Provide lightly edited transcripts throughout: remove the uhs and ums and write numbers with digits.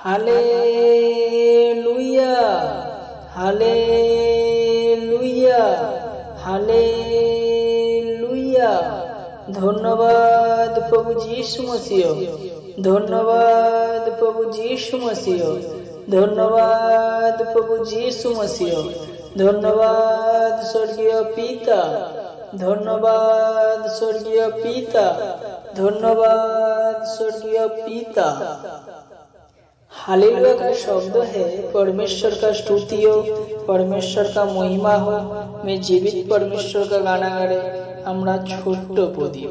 Hallelujah, hallelujah, hallelujah. ধন্যবাদ প্রভু যীশু মসিহ, ধন্যবাদ প্রভু যীশু মসিহ, ধন্যবাদ প্রভু যীশু মসিহ, ধন্যবাদ স্বর্গীয় পিতা, ধন্যবাদ স্বর্গীয় পিতা, धन्यवाद स्वर्गीय पिता। हालेलुया का शब्द है परमेश्वर का स्तुति हो, परमेश्वर का महिमा हो। मैं जीवित परमेश्वर का गाना गाड़े আমরা ছোট্ট প্রদীপ,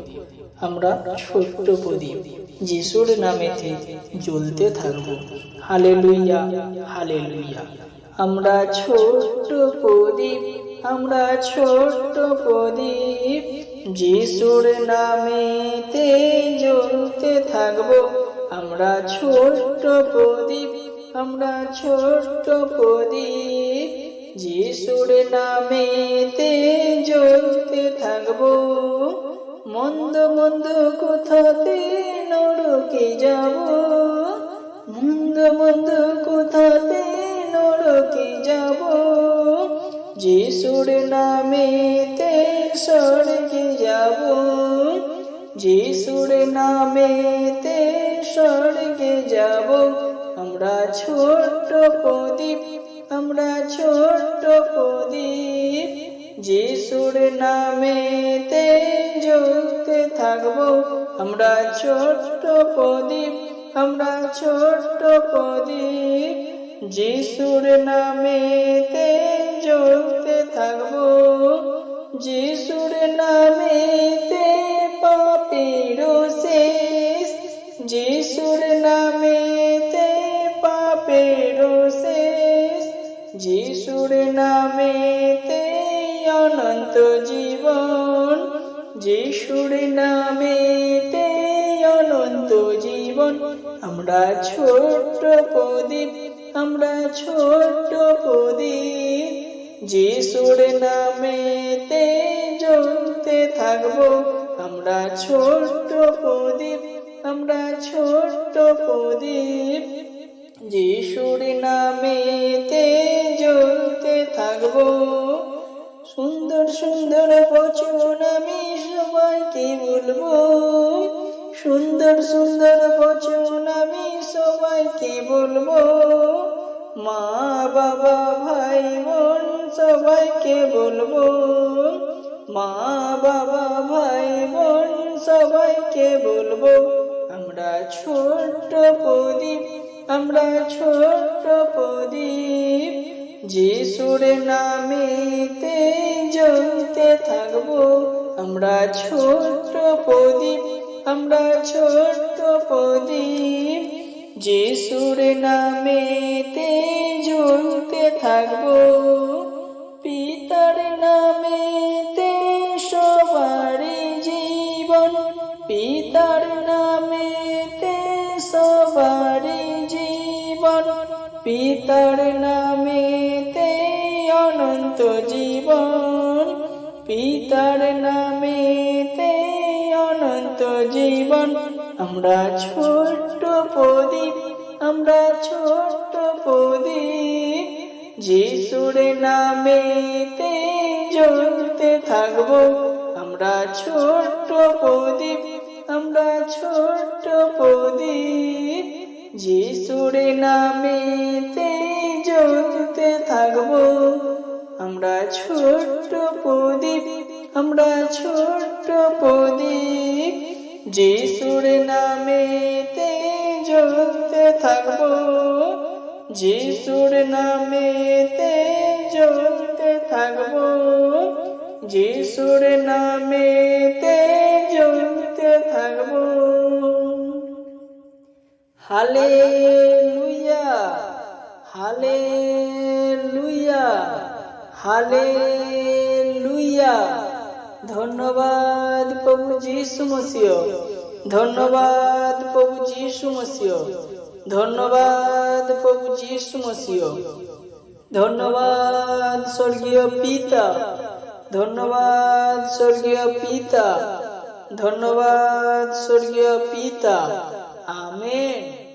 আমরা ছোট্ট প্রদীপ যিশুর নামেতে জ্বলতে থাকবো। Hallelujah, hallelujah. আমরা ছোট্ট প্রদীপ, আমরা ছোট্ট প্রদীপ যিশুর নামেতে জ্বলতে থাকবো। আমরা ছোট্ট প্রদীপ, আমরা ছোট্ট প্রদীপ যিশুর নামেতে জ্বলতে থাকবো। মন্দ মন্দ কোথাতে নরকে যাব, মন্দ মন্দ কোথাতে নরকে যাব যিশুর নামেতে স্বর্গে যাব, যিশুর নামেতে স্বর্গে যাব। আমরা ছোট্ট প্রদীপ, আমরা ছোট্ট প্রদীপ যিশুর নামেতে জ্বলতে থাকবো। আমরা ছোট্ট প্রদীপ, আমরা ছোট্ট প্রদীপ যিশুর নামেতে জ্বলতে থাকবো। যিশুর নামেতে পাপের শেষ, যিশুর নামেতে পাপের শেষ, যিশুর নামেতে অনন্ত জীবন, যিশুর নামেতে অনন্ত জীবন। আমরা ছোট্ট প্রদীপ, আমরা ছোট্ট প্রদীপ যিশুর নামেতে জ্বলতে থাকবো। আমরা ছোট্ট প্রদীপ, আমরা ছোট্ট প্রদীপ যিশুর নামেতে জ্বলতে থাকবো। সুন্দর সুন্দর বচন আমি সবাইকে বলবো, সুন্দর সুন্দর বচন আমি সবাইকে বলবো। মা বাবা ভাই বোন সবাইকে বলবো, মা বাবা ভাই বোন সবাইকে বলবো। আমরা ছোট্ট প্রদীপ, আমরা ছোট্ট প্রদীপ যিশুর নামেতে জ্বলতে থাকবো। আমরা ছোট্ট প্রদীপ, আমরা ছোট্ট প্রদীপ যিশুর নামেতে জ্বলতে থাকবো। পিতার নামেতে সবারই জীবন, পিতার নামেতে সবারই জীবন, পিতার নামেতে অনন্ত জীবন, পিতার নামেতে অনন্ত জীবন। আমরা ছোট্ট প্রদীপ, আমরা ছোট্ট প্রদীপ যিশুর নামেতে জ্বলতে থাকবো। আমরা ছোট্ট প্রদীপ, আমরা ছোট্ট প্রদীপ যিশুর নামেতে জ্বলতে থাকবো। আমরা ছোট্ট প্রদীপ, আমরা ছোট্ট প্রদীপ যিশুর নামেতে জ্বলতে থাকবো, যিশুর নামেতে জ্বলতে থাকবো, যিশুর নামেতে জ্বলতে থাকবো। Hallelujah, hallelujah, hallelujah. ধন্যবাদ প্রভু যীশু মসিহ, ধন্যবাদ প্রভু যীশু মসিহ, ধন্যবাদ প্রভু যীশু মসিহ, ধন্যবাদ স্বর্গীয় পিতা, ধন্যবাদ স্বর্গীয় পিতা, ধন্যবাদ স্বর্গীয় পিতা। আমেন।